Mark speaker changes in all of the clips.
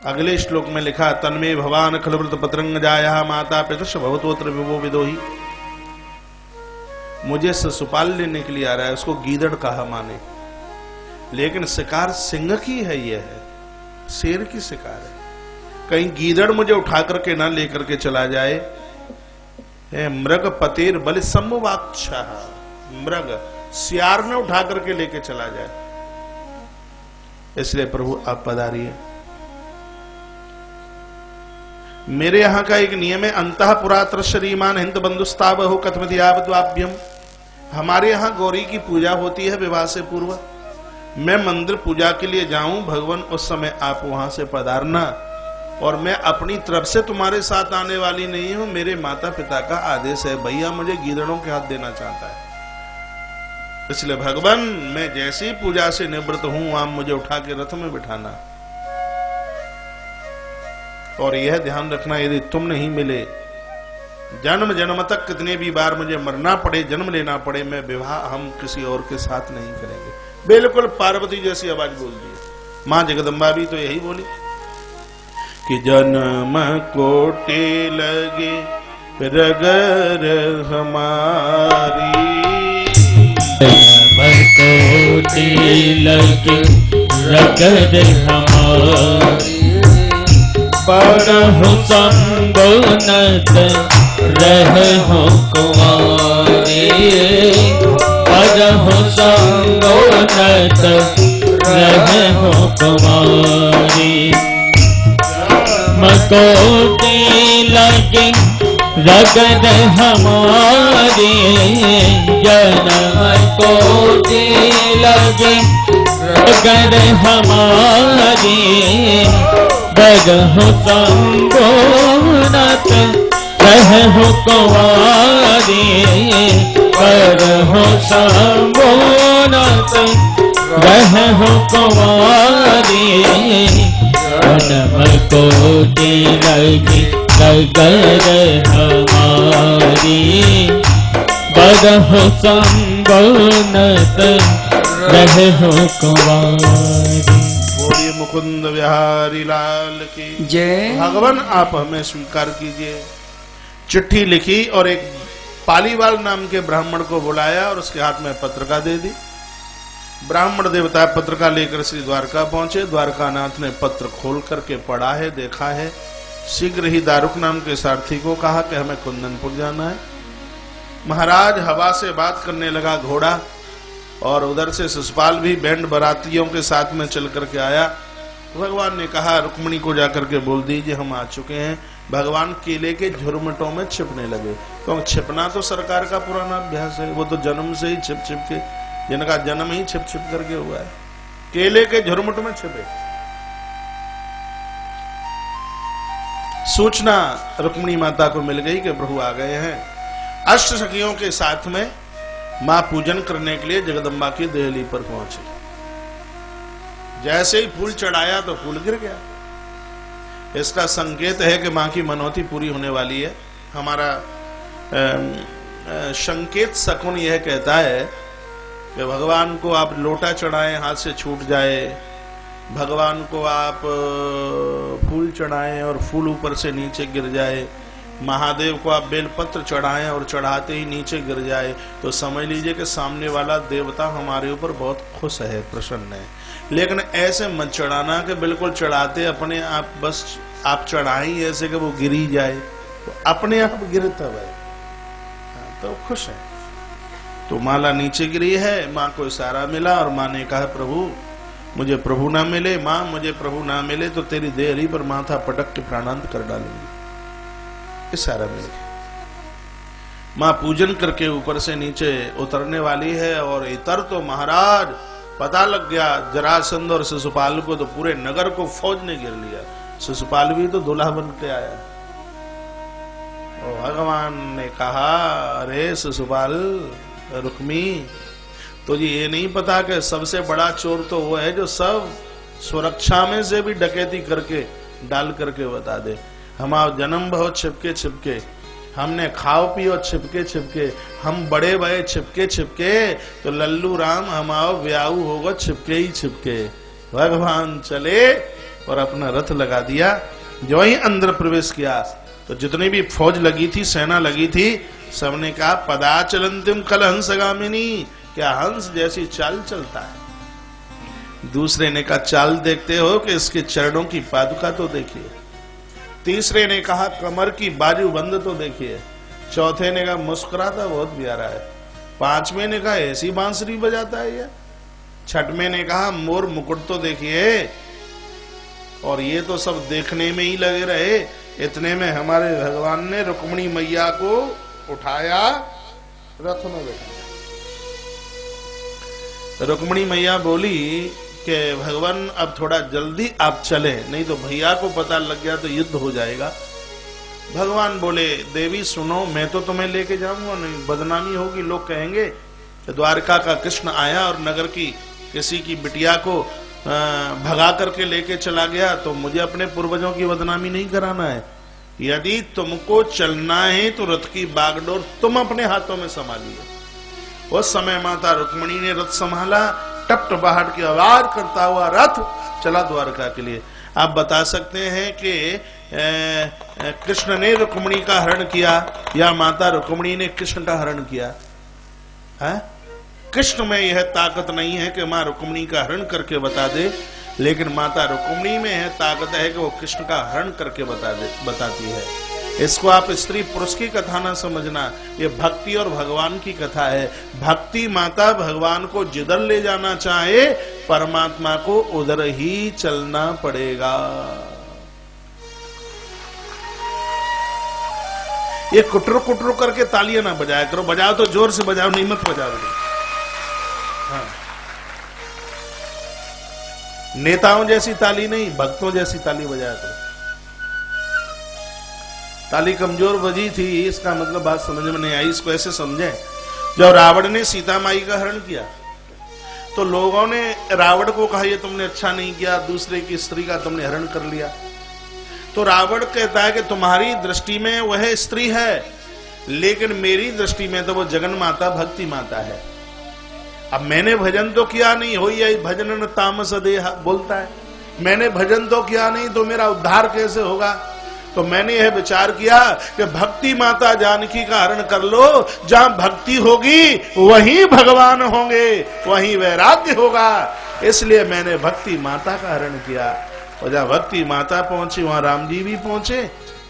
Speaker 1: अगले श्लोक में लिखा तन्मे भवान खलवृत पत्रंग जाया माता पितृ भवतोत्र विभो विदोही। मुझे ससुपाल लेने के लिए आ रहा है, उसको गीदड़ कहा माने, लेकिन शिकार सिंह की है, यह है शेर की शिकार है। कहीं गीदड़ मुझे उठा करके ना लेकर के चला जाए। मृग पतेर बल सम्मुवाक्षा, मृग सियार ने उठा करके लेके चला जाए। इसलिए प्रभु आप पधारिए। मेरे यहां का एक नियम है, अंतःपुरात्र श्रीमान हिंद बंधुस्तावहो कथमतियावद्वाभ्यम। हमारे यहां गौरी की पूजा होती है विवाह से पूर्व। मैं मंदिर पूजा के लिए जाऊं भगवान, उस समय आप वहां से पधारना, और मैं अपनी तरफ से तुम्हारे साथ आने वाली नहीं हूं। मेरे माता पिता का आदेश है, भैया मुझे गीदड़ों के हाथ देना चाहता है। इसलिए भगवान मैं जैसी पूजा से निवृत्त हूं, आप मुझे उठा के रथ में बिठाना। और यह ध्यान रखना, यदि तुम नहीं मिले, जन्म जन्म तक कितने भी बार मुझे मरना पड़े, जन्म लेना पड़े, मैं विवाह हम किसी और के साथ नहीं करेंगे। बिल्कुल पार्वती जैसी आवाज बोल दी। मां जगदम्बा भी तो यही बोली कि जन्म कोटि लगे रगर हमारी,
Speaker 2: जन्म कोटि लगे रगर हमारी, पढ़ो संबोनत रहो कुमारी, पढ़ो संबोनत रहो कुमारी। मकोटी लगे रगड़ हमारी, जन्म कोटि लगे रगड़ हमारी, बरहो संबोनत रहो कुंवारी, बरहो संबोनत रहो कुंवारी। जन्म कोटि लगे रगड़ हमारी, बरहो संबोनत रहो कुंवारी।
Speaker 1: मुकुंद विहारी लाल की जय। भगवान आप हमें स्वीकार कीजिए। चिट्ठी लिखी और एक पालीवाल नाम के ब्राह्मण को बुलाया और उसके हाथ में पत्रिका दे दी। ब्राह्मण देवता पत्रिका लेकर श्री द्वारका पहुंचे। द्वारकानाथ ने पत्र खोल करके पढ़ा है, देखा है। शीघ्र ही दारुक नाम के सारथी को कहा कि हमें कुंदनपुर जाना है। महाराज हवा से बात करने लगा घोड़ा, और उधर से शिशुपाल भी बैंड बरातियों के साथ में चल करके आया। भगवान ने कहा रुक्मिणी को जाकर के बोल दीजिए हम आ चुके हैं। भगवान केले के झुरमुटों में छिपने लगे, क्योंकि छिपना तो सरकार का पुराना अभ्यास है। वो तो जन्म से ही छिप छिप के, जिनका जन्म ही छिप छिप करके हुआ है, केले के झुरमुट में छिपे। सूचना रुक्मिणी माता को मिल गई कि प्रभु आ गए हैं। अष्ट सखियों के साथ में मां पूजन करने के लिए जगदम्बा की देहली पर पहुंची। जैसे ही फूल चढ़ाया तो फूल गिर गया। इसका संकेत है कि मां की मनौती पूरी होने वाली है। हमारा संकेत शकुन यह कहता है कि भगवान को आप लोटा चढ़ाएं हाथ से छूट जाए, भगवान को आप फूल चढ़ाएं और फूल ऊपर से नीचे गिर जाए, महादेव को आप बेलपत्र चढ़ाएं और चढ़ाते ही नीचे गिर जाए, तो समझ लीजिए कि सामने वाला देवता हमारे ऊपर बहुत खुश है, प्रसन्न है। लेकिन ऐसे मत चढ़ाना कि बिल्कुल चढ़ाते अपने आप बस आप चढ़ाई ऐसे कि वो गिरी जाए, तो अपने आप गिरे तब है तो खुश है। तो माला नीचे गिरी है, माँ को इशारा मिला और माँ ने कहा प्रभु मुझे प्रभु ना मिले, माँ मुझे प्रभु ना मिले तो तेरी देहरी पर माथा पटक के प्राणांत कर डालूंगी। इशारा मिल गया। माँ पूजन करके ऊपर से नीचे उतरने वाली है, और इतर तो महाराज पता लग गया जरासंध और शिशुपाल को, तो पूरे नगर को फौज ने घेर लिया। शिशुपाल भी तो दूल्हा बन के आया। और भगवान ने कहा अरे शिशुपाल रुक्मी, तुझे ये नहीं पता कि सबसे बड़ा चोर तो वो है जो सब सुरक्षा में से भी डकैती करके डाल करके बता दे। हमारा जन्म बहुत छिपके छिपके, हमने खाओ पियो छिपके छिपके, हम बड़े भये छिपके छिपके, तो लल्लू राम हमारा ब्याह होगा छिपके ही छिपके। भगवान चले और अपना रथ लगा दिया। जो ही अंदर प्रवेश किया तो जितनी भी फौज लगी थी, सेना लगी थी, सबने कहा पदा चलंतिम कल हंसगामिनी, क्या हंस जैसी चाल चलता है। दूसरे ने कहा चाल देखते हो कि इसके चरणों की पादुका तो देखिए। तीसरे ने कहा कमर की बाजूबंद तो देखिए। चौथे ने कहा मुस्कुराता बहुत प्यारा है। पांचवें ने कहा ऐसी बांसुरी बजाता है ये। छठवें ने कहा मोर मुकुट तो देखिए। और ये तो सब देखने में ही लगे रहे। इतने में हमारे भगवान ने रुक्मिणी मैया को उठाया, रथ में बैठाया। रुक्मिणी मैया बोली कि भगवान अब थोड़ा जल्दी आप चले, नहीं तो भैया को पता लग गया तो युद्ध हो जाएगा। भगवान बोले देवी सुनो, मैं तो तुम्हें लेके जाऊंगा नहीं, बदनामी होगी, लोग कहेंगे द्वारका का कृष्ण आया और नगर की किसी की बिटिया को भगा करके लेके चला गया, तो मुझे अपने पूर्वजों की बदनामी नहीं कराना है। यदि तुमको चलना है तो रथ की बागडोर तुम अपने हाथों में संभालिए। उस समय माता रुक्मिणी ने रथ संभाला, टप टपाहट की आवाज करता हुआ रथ चला द्वारका के लिए। आप बता सकते हैं कि कृष्ण ने रुक्मिणी का हरण किया या माता रुक्मिणी ने कृष्ण का हरण किया है? कृष्ण में यह ताकत नहीं है कि मां रुक्मिणी का हरण करके बता दे, लेकिन माता रुक्मिणी में यह ताकत है कि वो कृष्ण का हरण करके बताती है। इसको आप स्त्री पुरुष की कथा ना समझना, ये भक्ति और भगवान की कथा है। भक्ति माता भगवान को जिधर ले जाना चाहे परमात्मा को उधर ही चलना पड़ेगा। ये कुटरू कुटरू करके तालियां ना बजाया करो, बजाओ तो जोर से बजाओ, नहीं मत बजाओ। हाँ। नेताओं जैसी ताली नहीं, भक्तों जैसी ताली बजाया करो। ताली कमजोर बजी थी, इसका मतलब बात समझ में नहीं आई। इसको ऐसे समझे, जब रावण ने सीता माई का हरण किया तो लोगों ने रावण को कहा ये तुमने अच्छा नहीं किया, दूसरे की स्त्री का तुमने हरण कर लिया। तो रावण कहता है कि तुम्हारी दृष्टि में वह स्त्री है, लेकिन मेरी दृष्टि में तो वो जगन माता भक्ति माता है। अब मैंने भजन तो किया नहीं, हो यही भजन न तामस देह बोलता है, मैंने भजन तो किया नहीं तो मेरा उद्धार कैसे होगा। तो मैंने यह विचार किया कि भक्ति माता जानकी का हरण कर लो, जहां भक्ति होगी वहीं भगवान होंगे, वहीं वैराग्य होगा। इसलिए मैंने भक्ति माता का हरण किया। और जहां भक्ति माता पहुंची वहां राम जी भी पहुंचे,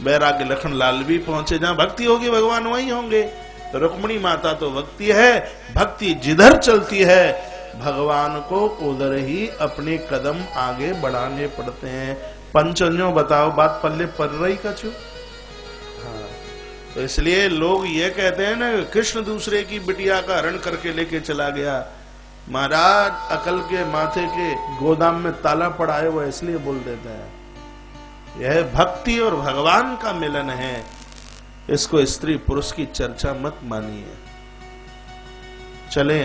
Speaker 1: वैराग्य लखन लाल भी पहुंचे। जहां भक्ति होगी भगवान वहीं होंगे। तो रुक्मिणी माता तो भक्ति है, भक्ति जिधर चलती है भगवान को उधर ही अपने कदम आगे बढ़ाने पड़ते हैं। पंचन्यो बताओ, बात पल्ले पर रही कछु। हाँ, तो इसलिए लोग ये कहते हैं ना कृष्ण दूसरे की बिटिया का हरण करके लेके चला गया। महाराज अकल के माथे के गोदाम में ताला पड़ा है, वो इसलिए बोल देते हैं। यह भक्ति और भगवान का मिलन है, इसको स्त्री पुरुष की चर्चा मत मानिए। चले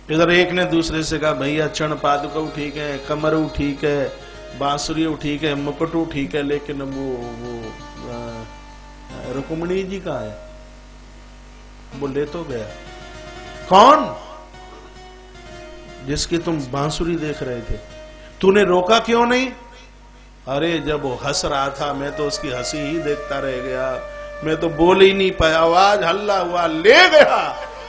Speaker 1: इधर एक ने दूसरे से कहा भैया चरण पादुका ठीक है, कमरू ठीक है, बांसुरी ठीक है, मुकुटू ठीक है, लेकिन वो रुक्मिणी जी का है, वो ले तो गया। कौन? जिसकी तुम बांसुरी देख रहे थे, तूने रोका क्यों नहीं? अरे जब वो हंस रहा था मैं तो उसकी हंसी ही देखता रह गया, मैं तो बोल ही नहीं पाया। आवाज हल्ला हुआ, ले गया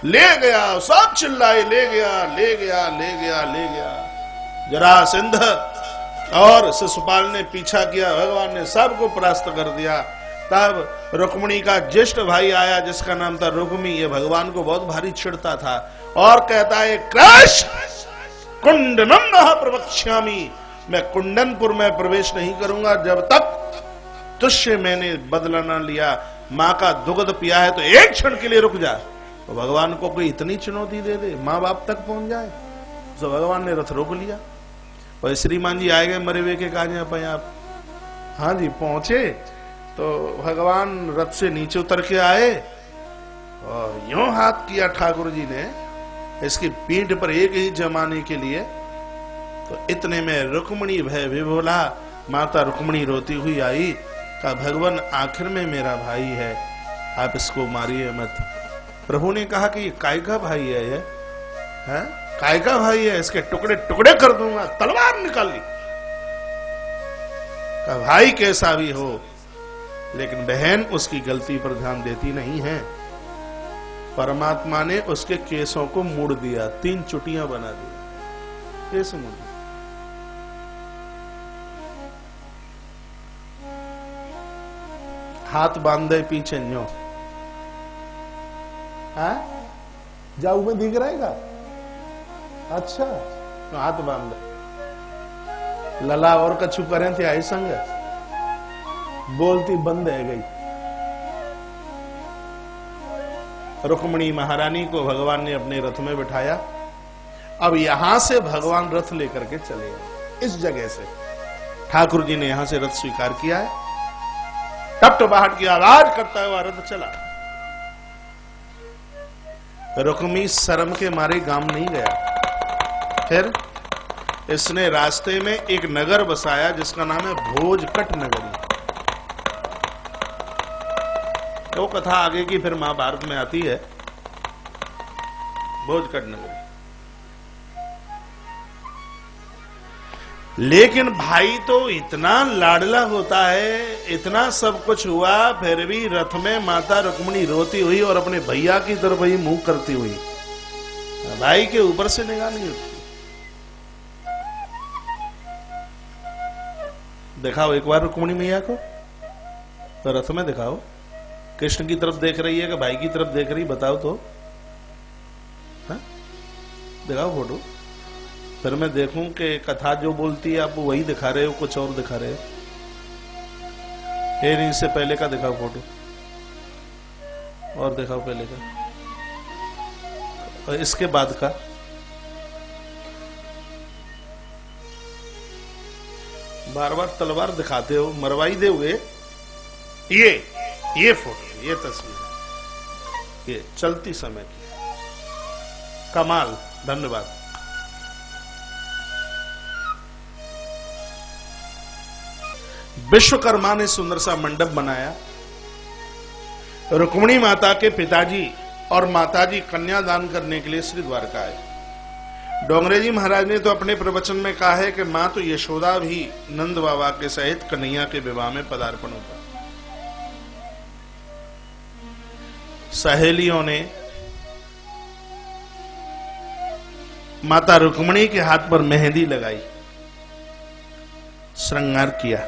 Speaker 1: ले गया, सब चिल्लाए ले गया ले गया ले गया ले गया। जरासंध और शिशुपाल ने पीछा किया, भगवान ने सबको परास्त कर दिया। तब रुक्मिणी का ज्येष्ठ भाई आया जिसका नाम था रुक्मी। ये भगवान को बहुत भारी चिढ़ता था और कहता है कृष्ण कुंडनम न प्रवक्ष्यामि, मैं कुंडनपुर में प्रवेश नहीं करूंगा जब तक तुझसे मैंने बदला न लिया। माँ का दुग्ध पिया है तो एक क्षण के लिए रुक जा। तो भगवान को कोई इतनी चुनौती दे दे, माँ बाप तक पहुंच जाए। तो भगवान ने रथ रोक लिया और श्रीमान जी आए गए मरे हुए के काजे पे आप। हाँ जी पहुंचे तो भगवान रथ से नीचे उतर के आए और यूं हाथ किया ठाकुर जी ने इसकी पीठ पर एक ही जमाने के लिए। तो इतने में रुक्मिणी भय विभोला, माता रुक्मिणी रोती हुई आई, कहा भगवान आखिर में मेरा भाई है, आप इसको मारिए मत। प्रभु ने कहा कि ये काय का भाई है, ये काय का भाई है, इसके टुकड़े टुकड़े कर दूंगा। तलवार निकाल ली भाई कैसा भी हो, लेकिन बहन उसकी गलती पर ध्यान देती नहीं है। परमात्मा ने उसके केसों को मोड़ दिया, 3 चुटियां बना दी। कैसे मोड़ दी? हाथ बांध दे पीछे न्यो, जाऊ में दिख रहेगा। अच्छा तो हाथ बांध दे, लला और कछु करें थे आई संग, बोलती बंद है गई। रुक्मिणी महारानी को भगवान ने अपने रथ में बिठाया। अब यहां से भगवान रथ लेकर के चले गए। इस जगह से ठाकुर जी ने यहां से रथ स्वीकार किया है। टपटपाहट की आवाज करता हुआ रथ चला। रुक्मी शर्म के मारे गांव नहीं गया। फिर इसने रास्ते में एक नगर बसाया जिसका नाम है भोजकट नगरी। वो कथा आगे की फिर महाभारत में आती है। भोजकट नगरी। लेकिन भाई तो इतना लाडला होता है, इतना सब कुछ हुआ, फिर भी रथ में माता रुक्मिणी रोती हुई और अपने भैया की तरफ ही मुंह करती हुई, भाई के ऊपर से निगाह नहीं उठती। दिखाओ एक बार रुक्मिणी मैया को, तो रथ में दिखाओ। कृष्ण की तरफ देख रही है कि भाई की तरफ देख रही, बताओ तो। हा? दिखाओ फोटो, फिर मैं देखूं कि कथा जो बोलती है आप वही दिखा रहे हो, कुछ और दिखा रहे हो। नहीं, इससे पहले का दिखाओ फोटो, और दिखाओ पहले का, और इसके बाद का। बार बार तलवार दिखाते हो, मरवाई दे हुए। ये फोटो, ये तस्वीर, ये चलती समय की। कमाल, धन्यवाद। विश्वकर्मा ने सुंदर सा मंडप बनाया। रुक्मिणी माता के पिताजी और माताजी कन्यादान करने के लिए श्री द्वारका आए। डोंगरे जी महाराज ने तो अपने प्रवचन में कहा है कि मां तो यशोदा भी नंद बाबा के सहित कन्हैया के विवाह में पदार्पण होता। सहेलियों ने माता रुक्मिणी के हाथ पर मेहंदी लगाई, श्रृंगार किया।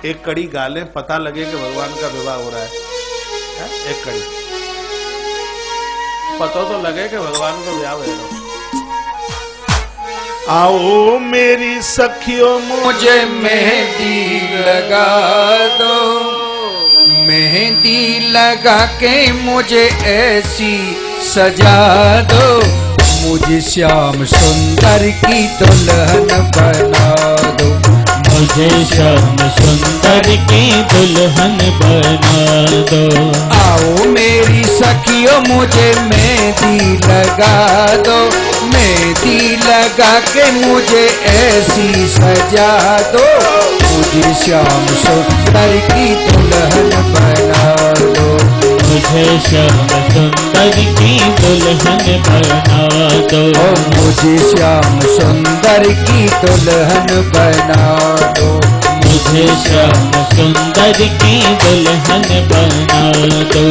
Speaker 1: एक कड़ी गाले, पता लगे कि भगवान का विवाह हो रहा है। एक कड़ी पता तो लगे कि भगवान का विवाह हो रहा है। आओ मेरी सखियों
Speaker 3: मुझे मेहंदी लगा दो, मेहंदी लगा के मुझे ऐसी सजा दो, मुझे श्याम सुंदर की दुल्हन बना दो,
Speaker 2: मुझे श्याम सुंदर की दुल्हन बना दो।
Speaker 3: आओ मेरी सखियों मुझे मेहंदी लगा दो, मेहंदी लगा के मुझे ऐसी सजा दो, मुझे श्याम सुंदर की दुल्हन बना दो,
Speaker 2: मुझे श्याम सुंदर की दुल्हन बना दो,
Speaker 3: मुझे श्याम सुंदर की दुल्हन बना दो,
Speaker 2: मुझे श्याम सुंदर की दुल्हन बना दो।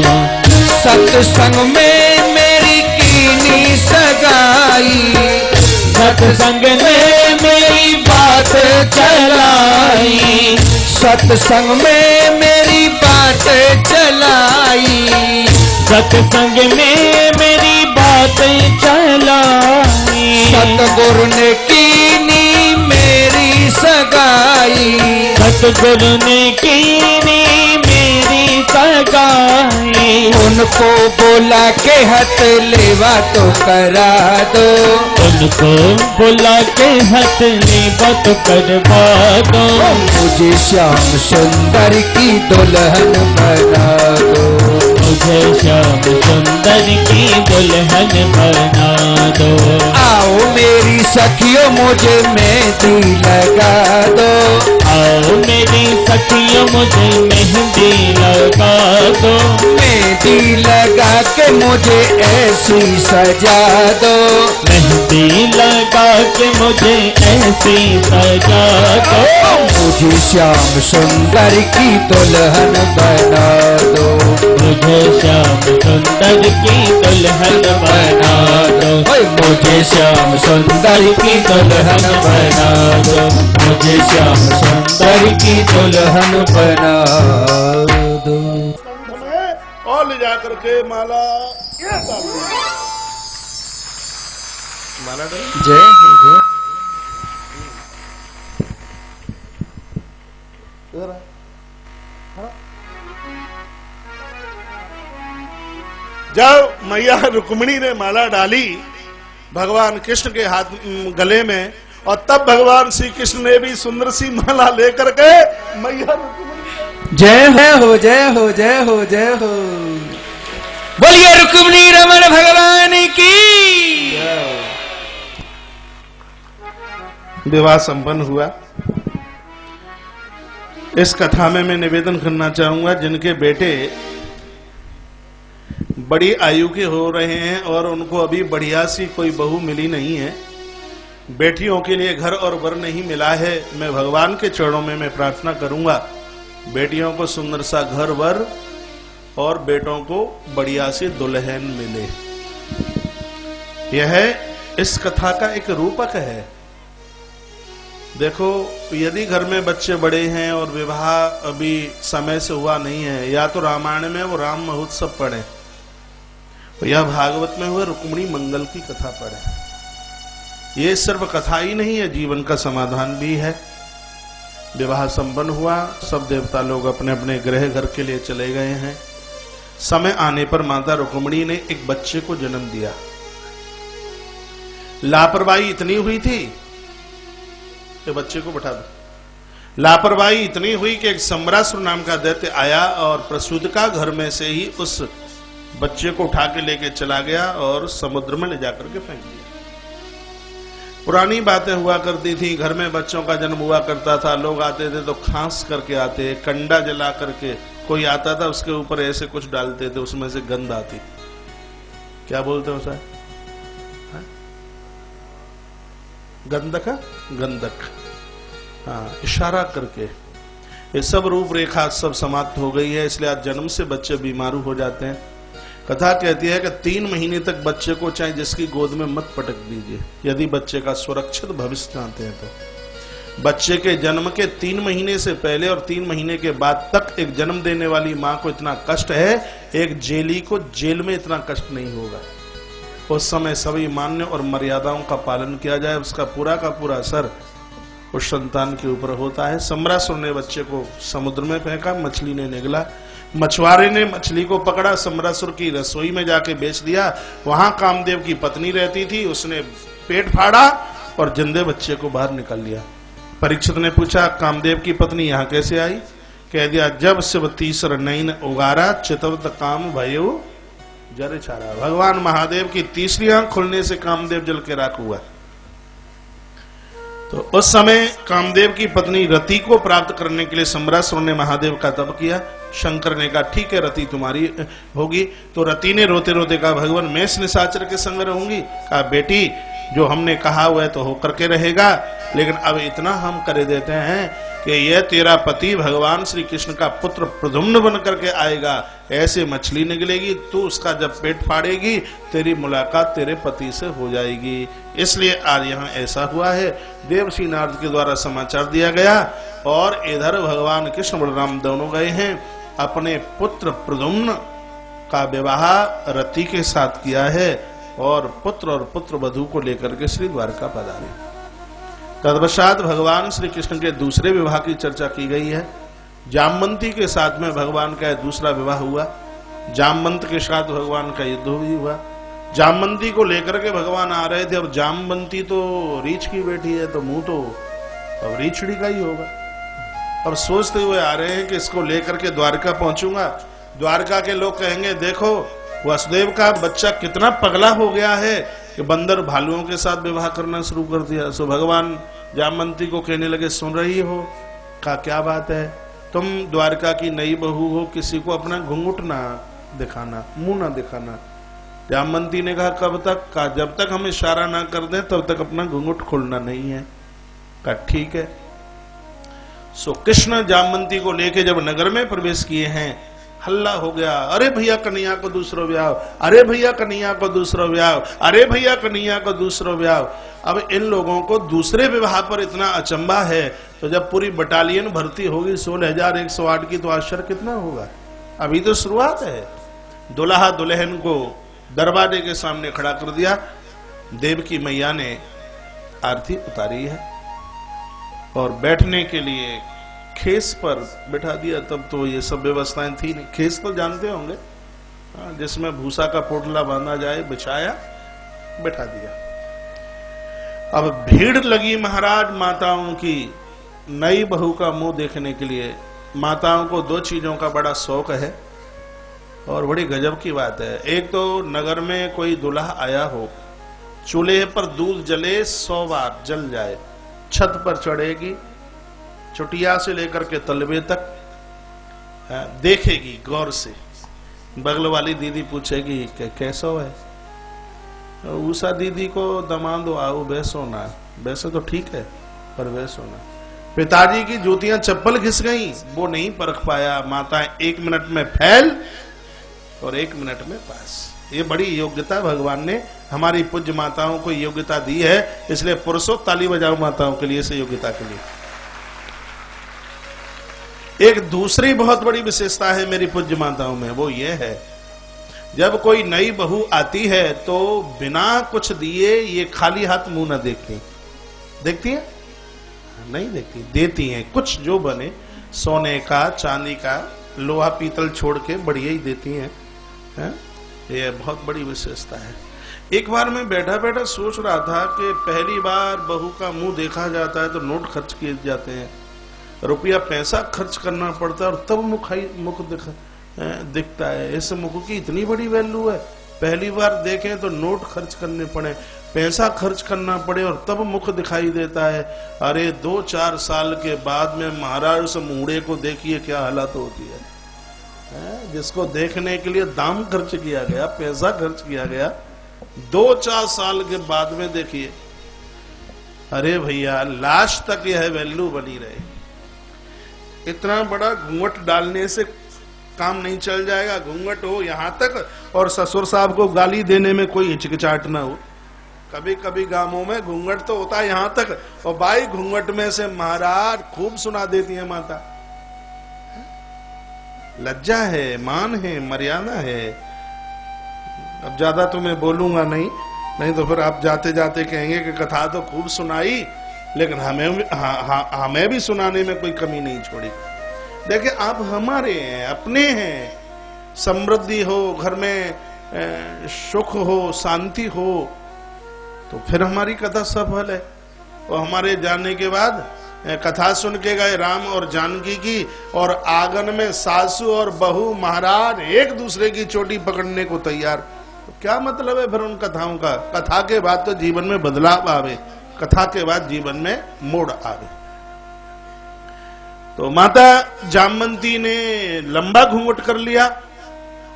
Speaker 3: सत्संग में मेरी कीनी सगाई,
Speaker 2: सत्संग में मेरी बात चलाई,
Speaker 3: सत्संग में मेरी बात चलाई,
Speaker 2: सत्संग में मेरी बात चलाई,
Speaker 3: सतगुरु ने कीनी मेरी सगाई,
Speaker 2: सतगुरु ने कीनी मेरी सगाई,
Speaker 3: उनको बोला के हथ लेवा तो करा दो,
Speaker 2: उनको बुला के हाथ लेवा तो करवा दो,
Speaker 3: मुझे श्याम सुंदर की दुल्हन बना दो,
Speaker 2: मुझे श्याम सुंदर की दुल्हन बना दो।
Speaker 3: आओ मेरी सखियों मुझे मेहंदी लगा दो,
Speaker 2: आओ मेरी सखियों मुझे मेहंदी लगा दो,
Speaker 3: मेहंदी लगा के मुझे ऐसी सजा दो,
Speaker 2: मेहंदी लगा के मुझे ऐसी सजा दो,
Speaker 3: मुझे श्याम सुंदर की दुल्हन बना दो,
Speaker 2: मुझे श्याम सुंदर की दुल्हन बना दो,
Speaker 3: मुझे श्याम सुंदर की दुल्हन बना दो, मुझे श्याम सुंदर की दुल्हन बना दो।
Speaker 1: और ले जाकर के माला ये डाल दी। माला डाल
Speaker 3: जय हो जय।
Speaker 1: जब मैया रुक्मिणी ने माला डाली भगवान कृष्ण के हाथ गले में, और तब भगवान श्री कृष्ण ने भी सुंदर सी माला लेकर के मैया रुक्मिणी,
Speaker 3: जय हो जय हो जय हो जय हो। बोलिए रुक्मिणी रमण भगवान की।
Speaker 1: विवाह संपन्न हुआ। इस कथा में मैं निवेदन करना चाहूंगा, जिनके बेटे बड़ी आयु के हो रहे हैं और उनको अभी बढ़िया सी कोई बहू मिली नहीं है, बेटियों के लिए घर और वर नहीं मिला है, मैं भगवान के चरणों में मैं प्रार्थना करूंगा बेटियों को सुंदर सा घर वर और बेटों को बढ़िया सी दुल्हन मिले। यह इस कथा का एक रूपक है। देखो, यदि घर में बच्चे बड़े हैं और विवाह अभी समय से हुआ नहीं है, या तो रामायण में वो राम महोत्सव पढ़े, या भागवत में हुए रुक्मिणी मंगल की कथा पढ़े। ये सिर्फ कथा ही नहीं है, जीवन का समाधान भी है। विवाह संपन्न हुआ, सब देवता लोग अपने अपने गृह घर के लिए चले गए हैं। समय आने पर माता रुक्मिणी ने एक बच्चे को जन्म दिया। लापरवाही इतनी हुई थी कि बच्चे को बैठा दो। लापरवाही इतनी हुई कि एक सम्रासुर नाम का दैत्य आया और प्रसूतिका घर में से ही उस बच्चे को उठा के लेके चला गया और समुद्र में ले जाकर के फेंक दिया। पुरानी बातें हुआ करती थी, घर में बच्चों का जन्म हुआ करता था, लोग आते थे तो खांस करके आते, कंडा जला करके कोई आता था, उसके ऊपर ऐसे कुछ डालते थे, उसमें से गंध आती। क्या बोलते हो सर? गंधक, गंधक, हाँ, इशारा करके। ये सब रूपरेखा सब समाप्त हो गई है, इसलिए आज जन्म से बच्चे बीमारू हो जाते हैं। कथा कहती है कि 3 महीने तक बच्चे को चाहे जिसकी गोद में मत पटक दीजिए, यदि बच्चे का सुरक्षित भविष्य चाहते हैं तो। बच्चे के जन्म के 3 महीने से पहले और 3 महीने के बाद तक एक जन्म देने वाली मां को इतना कष्ट है, एक जेली को जेल में इतना कष्ट नहीं होगा। उस समय सभी मान्य और मर्यादाओं का पालन किया जाए, उसका पूरा का पूरा असर उस संतान के ऊपर होता है। सम्रासुर ने बच्चे को समुद्र में फेंका, मछली ने निगला, मछुआरे ने मछली को पकड़ा, सम्रासुर की रसोई में जाके बेच दिया। वहां कामदेव की पत्नी रहती थी, उसने पेट फाड़ा और जिंदे बच्चे को बाहर निकाल लिया। परीक्षित ने पूछा, कामदेव की पत्नी यहाँ कैसे आई? कह दिया, जब शिव तीसर नैन उगारा चितवत काम भयो जर छारा। भगवान महादेव की तीसरी आंख खुलने से कामदेव जल के राख हुआ। तो उस समय कामदेव की पत्नी रति को प्राप्त करने के लिए सम्रासुर ने महादेव का तप किया। शंकर ने कहा, ठीक है रति तुम्हारी होगी। तो रति ने रोते रोते कहा, भगवान मैं इस निशाचर के संग रहूंगी? कहा, बेटी जो हमने कहा हुआ है तो होकर के रहेगा, लेकिन अब इतना हम कर देते हैं कि यह तेरा पति भगवान श्री कृष्ण का पुत्र प्रद्युम्न बन करके आएगा, ऐसे मछली निकलेगी, तू उसका जब पेट फाड़ेगी तेरी मुलाकात तेरे पति से हो जाएगी। इसलिए आज यहाँ ऐसा हुआ है। देवश्री नारद के द्वारा समाचार दिया गया और इधर भगवान कृष्ण बलराम दोनों गए हैं, अपने पुत्र प्रद्युम्न का विवाह रति के साथ किया है और पुत्र और पुत्र वधू को लेकर के श्री द्वारका पधारे। तत्पश्चात भगवान श्री कृष्ण के दूसरे विवाह की चर्चा की गई है। जामवंती के साथ में भगवान का दूसरा विवाह हुआ। जामवंत के साथ भगवान का युद्ध भी हुआ। जामवंती को लेकर के भगवान आ रहे थे। अब जामवंती तो रीछ की बेटी है, तो मुंह तो अब रीछड़ी का ही होगा। अब सोचते हुए आ रहे हैं कि इसको लेकर के द्वारका पहुंचूंगा। द्वारका के लोग कहेंगे, देखो वसुदेव का बच्चा कितना पगला हो गया है कि बंदर भालुओं के साथ विवाह करना शुरू कर दिया। सो भगवान जामवंती को कहने लगे, सुन रही हो? कहा, क्या बात है? तुम द्वारका की नई बहू हो, किसी को अपना घुंघट ना दिखाना, मुंह ना दिखाना। जामवंती ने कहा कब तक? कहा जब तक हम इशारा ना कर दें तब तक अपना घुंघट खोलना नहीं है। कहा ठीक है। सो कृष्ण जामवंती को लेके जब नगर में प्रवेश किए हैं, हल्ला हो गया, अरे भैया कन्हैया को दूसरो ब्याह, अरे भैया कन्हैया को दूसरो ब्याह, अरे भैया कन्हैया को दूसरो ब्याह। अब इन लोगों को दूसरे विवाह पर इतना अचंबा है, तो जब पूरी बटालियन भर्ती होगी 16,108 की, तो आश्चर्य कितना होगा। अभी तो शुरुआत है। दुल्हा दुल्हन को दरवाजे के सामने खड़ा कर दिया, देवकी मैया ने आरती उतारी है और बैठने के लिए खेस पर बिठा दिया। तब तो ये सब व्यवस्थाएं थी नहीं। खेस तो जानते होंगे, जिसमें भूसा का पोटला बांधा जाए, बिछाया, बिठा दिया। अब भीड़ लगी महाराज माताओं की नई बहू का मुंह देखने के लिए। माताओं को दो चीजों का बड़ा शौक है और बड़ी गजब की बात है। एक तो नगर में कोई दूल्हा आया हो, चूल्हे पर दूध जले 100 बार जल जाए, छत पर चढ़ेगी, चुटिया से लेकर के तलबे तक देखेगी गौर से। बगल वाली दीदी पूछेगी कि कैसा है। उषा दीदी को दमाद आओ वैसो ना, वैसे तो ठीक है पर वैसो ना। पिताजी की जूतियां चप्पल घिस गई, वो नहीं परख पाया। माताएं 1 मिनट में फैल और 1 मिनट में पास। ये बड़ी योग्यता भगवान ने हमारी पूज्य माताओं को योग्यता दी है। इसलिए पुरुषों ताली बजाओ माताओं के लिए, इस योग्यता के लिए। एक दूसरी बहुत बड़ी विशेषता है मेरी पूज्य माताओं में, वो ये है, जब कोई नई बहू आती है तो बिना कुछ दिए ये खाली हाथ मुंह न देखती। देखती है? नहीं देखती, देती हैं कुछ जो बने, सोने का, चांदी का, लोहा पीतल छोड़ के बढ़िया ही देती हैं। ये बहुत बड़ी विशेषता है। एक बार मैं बैठा बैठा सोच रहा था कि पहली बार बहू का मुंह देखा जाता है तो नोट खर्च किए जाते हैं, रुपया पैसा खर्च करना पड़ता है और तब मुख दिखता है। इस मुख की इतनी बड़ी वैल्यू है। पहली बार देखें तो नोट खर्च करने पड़े, पैसा खर्च करना पड़े और तब मुख दिखाई देता है। अरे 2-4 साल के बाद में महाराज उस मूढ़े को देखिए क्या हालत होती है। जिसको देखने के लिए दाम खर्च किया गया, पैसा खर्च किया गया, 2-4 साल के बाद में देखिए। अरे भैया लाश तक यह वैल्यू बनी रहे। इतना बड़ा घूंघट डालने से काम नहीं चल जाएगा। घूंघट हो यहां तक और ससुर साहब को गाली देने में कोई हिचकिचाहट ना हो। कभी कभी गांवों में घूंघट तो होता है यहां तक, और भाई घूंघट में से महाराज खूब सुना देती है माता। लज्जा है, मान है, मर्यादा है। अब ज्यादा तो मैं बोलूंगा नहीं तो फिर आप जाते जाते कहेंगे कि कथा तो खूब सुनाई, लेकिन हमें भी सुनाने में कोई कमी नहीं छोड़ी। देखिए आप हमारे हैं, अपने हैं। समृद्धि हो, घर में सुख हो, शांति हो, तो फिर हमारी कथा सफल है। और हमारे जाने के बाद कथा सुन के गए राम और जानकी की, और आंगन में सासू और बहू महाराज एक दूसरे की चोटी पकड़ने को तैयार। तो क्या मतलब है फिर उन कथाओं का? कथा के बाद तो जीवन में बदलाव आवे, कथा के बाद जीवन में मोड़ आवे। तो माता जामवंती ने लंबा घूंघट कर लिया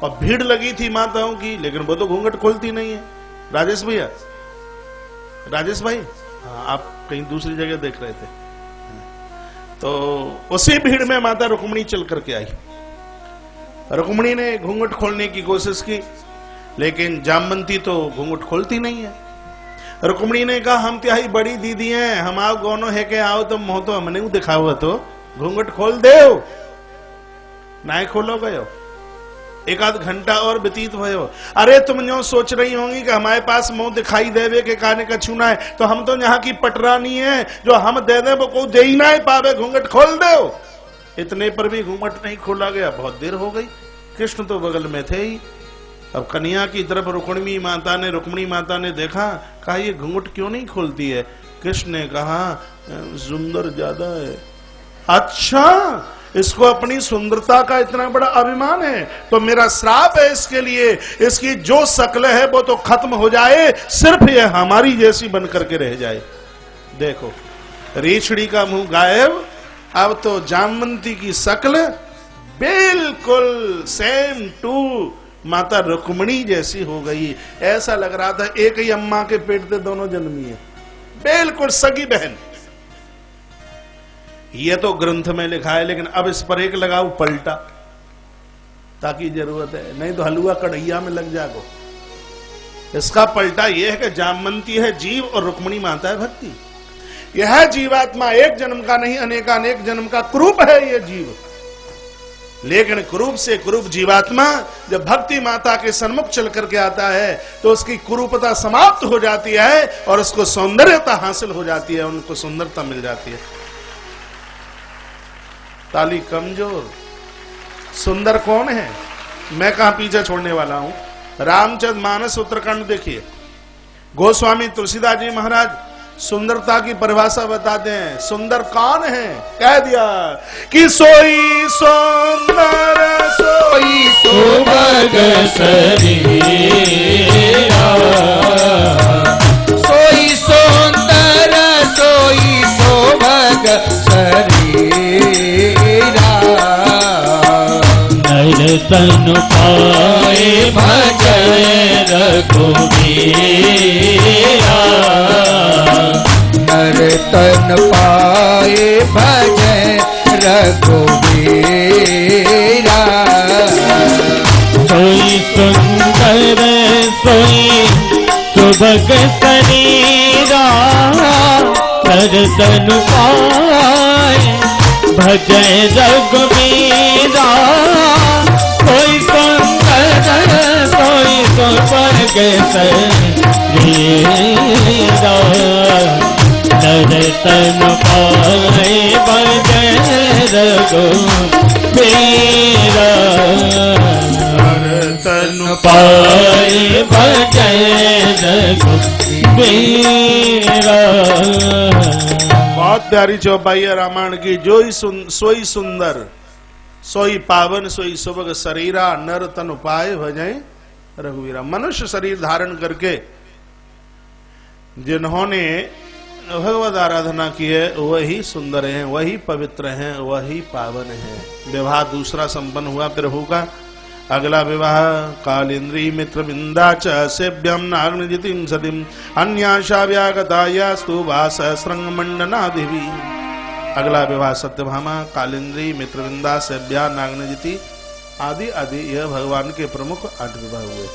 Speaker 1: और भीड़ लगी थी माताओं की, लेकिन वो तो घूंघट खोलती नहीं है। राजेश भैया, राजेश भाई, हाँ आप कहीं दूसरी जगह देख रहे थे। तो उसी भीड़ में माता रुक्मिणी चल करके आई। रुक्मिणी ने घूंघट खोलने की कोशिश की, लेकिन जामवंती तो घूंघट खोलती नहीं है। रुक्मिणी ने कहा हम त्याही बड़ी दीदी हैं, हम आओ गोनो है के आओ, तो मोह तो हमने दिखाओ, तो घूंघट खोल दे। ना खोलो गयो, 1-आध घंटा और व्यतीत भयो। अरे तुम जो सोच रही होंगी कि हमारे पास मुंह दिखाई देवे के काने का छूना है, तो हम तो यहाँ की पटरानी है, जो हम दे दे वो को दे ही ना पावे, घूंघट खोल दो। इतने पर भी घूंघट नहीं खोला गया। बहुत देर हो गई, कृष्ण तो बगल में थे ही। अब कन्या की तरफ रुक्मिणी माता ने देखा, कहा ये घूंघट क्यों नहीं खोलती है? कृष्ण ने कहा सुंदर ज्यादा है। अच्छा, इसको अपनी सुंदरता का इतना बड़ा अभिमान है, तो मेरा श्राप है इसके लिए, इसकी जो शक्ल है वो तो खत्म हो जाए, सिर्फ ये हमारी जैसी बन करके रह जाए। देखो रीछड़ी का मुंह गायब अब तो जामवंती की शक्ल बिल्कुल सेम टू माता रुक्मिणी जैसी हो गई। ऐसा लग रहा था एक ही अम्मा के पेट से दोनों जन्मी है, बिल्कुल सगी बहन। ये तो ग्रंथ में लिखा है, लेकिन अब इस पर एक लगाओ पलटा, ताकि जरूरत है, नहीं तो हलवा कढ़ैया में लग जाएगा। इसका पलटा यह है कि जामवंती है जीव और रुक्मिणी माता है भक्ति। यह जीवात्मा एक जन्म का नहीं अनेकानेक जन्म का कुरूप है ये जीव, लेकिन कुरूप से कुरूप जीवात्मा जब भक्ति माता के सन्मुख चल करके आता है तो उसकी कुरूपता समाप्त हो जाती है और उसको सौंदर्यता हासिल हो जाती है, उनको सुंदरता मिल जाती है। ताली कमजोर, सुंदर कौन है? मैं कहां पीछे छोड़ने वाला हूं। रामचंद्र मानस उत्तराखंड देखिए, गोस्वामी तुलसीदास जी महाराज सुंदरता की परिभाषा बताते हैं। सुंदर कौन है? कह दिया कि सोई सुंदर सोई
Speaker 2: सुभग शरीरा,
Speaker 3: सोई सुंदर सोई सुभग शरीरा,
Speaker 2: नर तन पाए भजन रघुबीरा,
Speaker 3: नर तन पाए भजन रघुबीरा,
Speaker 2: सोई सुंदर सोई सुभग शरीरा, नर तन पाए भजन रघुबीरा, सोई सुंदर सोई सुभग शरीरा, नर तन पाए भजन रघुबीरा,
Speaker 1: नर तन
Speaker 2: पाए भजन रघुबीरा।
Speaker 1: बहुत प्यारी चौपाई है रामायण की। सोई सुंदर सोई पावन सोई सुभग शरीरा, नर तन पाए भजय रघुवीरा। मनुष्य शरीर धारण करके जिन्होंने भगवत आराधना की है वही सुंदर हैं, वही पवित्र हैं, वही पावन हैं। विवाह दूसरा संपन्न हुआ प्रभु का। अगला विवाह कालेन्द्री मित्र बिंदा च सेव्यम नाग्नजितिम सतिम अन्याशा व्यागतायास्तु वासहस्रंग मंडनादिवी। अगला विवाह सत्यभामा कालेन्द्री मित्र बिंदा सेव्या नाग्नजिति आदि आदि, यह भगवान के प्रमुख 8 विवाह हुए।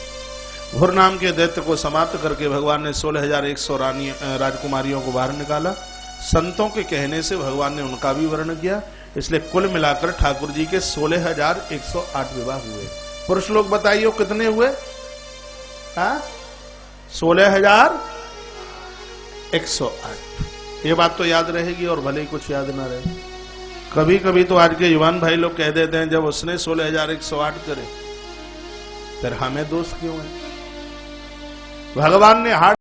Speaker 1: भुर नाम के दैत्य को समाप्त करके भगवान ने 16,100 राजकुमारियों को बाहर निकाला। संतों के कहने से भगवान ने उनका भी वर्णन किया, इसलिए कुल मिलाकर ठाकुर जी के 16,108 विवाह हुए। पुरुष लोग बताइए कितने हुए? 16,108। ये बात तो याद रहेगी और भले ही कुछ याद ना रहे। कभी कभी तो आज के युवान भाई लोग कह देते हैं जब उसने 16,108 करे फिर हमें दोष क्यों है? भगवान ने हाथ